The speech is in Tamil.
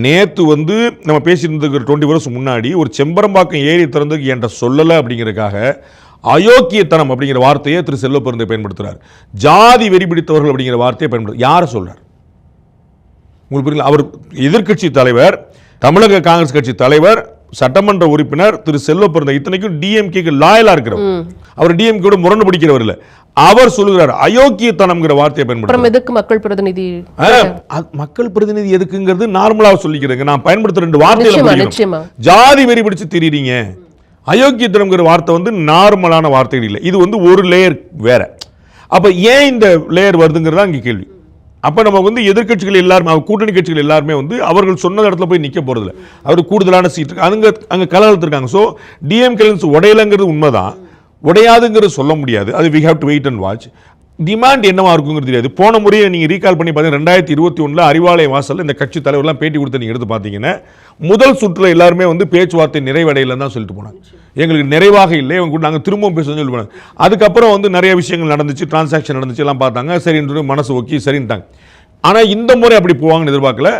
நேற்று வந்து நம்ம பேசியிருந்ததுக்கு 20 வருஷம் முன்னாடி ஒரு செம்பரம்பாக்கம் ஏரி திறந்ததுக்கு என்கிட்ட சொல்லலை அப்படிங்கிறதுக்காக அயோக்கியத்தனம் அப்படிங்கிற வார்த்தையை திரு செல்வப்பெருந்தை பயன்படுத்துறார். ஜாதி வெறி பிடித்தவர்கள் அப்படிங்கிற வார்த்தையை பயன்படுத்த யாரை சொல்றார் உங்களுக்கு புரியல? அவர் எதிர்க்கட்சி தலைவர், தமிழக காங்கிரஸ் கட்சி தலைவர், சட்டமன்ற உறுப்பினர் திரு செல்வப்பெருந்தை, இத்தனைக்கும் டிஎம்கேக்கு லாயலா இருக்கிறவர். அவர் டிஎம்கே முரணு பிடிக்கிறவர் இல்ல. அவர் சொல்லுகிறார் அயோக்கியத்தனம்ங்கிற வார்த்தையை பயன்படுத்துறார். மக்கள் பிரதிநிதி மக்கள் பிரதிநிதி எதுக்குங்கிறது நார்மலா சொல்லிக்கிறேங்க. நான் பயன்படுத்த 2 வார்த்தையில ஜாதி வெறி பிடிச்சு திரிறீங்க. அயோக்கியத்தனம்ங்கிற வார்த்தை வந்து நார்மலான வார்த்தைகள் இல்லை. இது வந்து ஒரு லேயர் வேற. அப்ப ஏன் இந்த லேயர் வருதுங்கிறதா இங்க கேள்வி. அப்ப நம்ம வந்து எதிர்கட்சிகள் எல்லாருமே, கூட்டணி கட்சிகள் எல்லாருமே வந்து அவர்கள் சொன்ன இடத்துல போய் நிக்க போறதில்ல. அவர் கூடுதலான சீட் அங்க கலந்துருக்காங்க. ஸோ டிஎம்கே உடையலைங்கிறது உண்மைதான், உடையாதுங்கிறது சொல்ல முடியாது. அது we have to wait and watch. Demand என்னவா இருக்குங்கிறது தெரியாது. போன முறையை நீங்க ரீகால் பண்ணி பார்த்தீங்கன்னா 2021 அறிவாலய வாசல்ல இந்த கட்சி தலைவர்லாம் பேட்டி கொடுத்து நீங்க எடுத்து பார்த்தீங்கன்னா முதல் சுற்றுல எல்லாருமே வந்து பேச்சுவார்த்தை நிறைவடையில தான் சொல்லிட்டு போனாங்க. எங்களுக்கு நிறைவாக இல்லை, இவங்க கூட நாங்கள் திரும்பவும் பேசணும்னு சொல்லி போனாங்க. அதுக்கப்புறம் வந்து நிறைய விஷயங்கள் நடந்துச்சு, டிரான்சாக்ஷன் நடந்துச்சு, எல்லாம் பார்த்தாங்க, சரின்னு மனசு ஓகே சரின்ட்டாங்க. ஆனால் இந்த முறை அப்படி போவாங்கன்னு எதிர்பார்க்கல.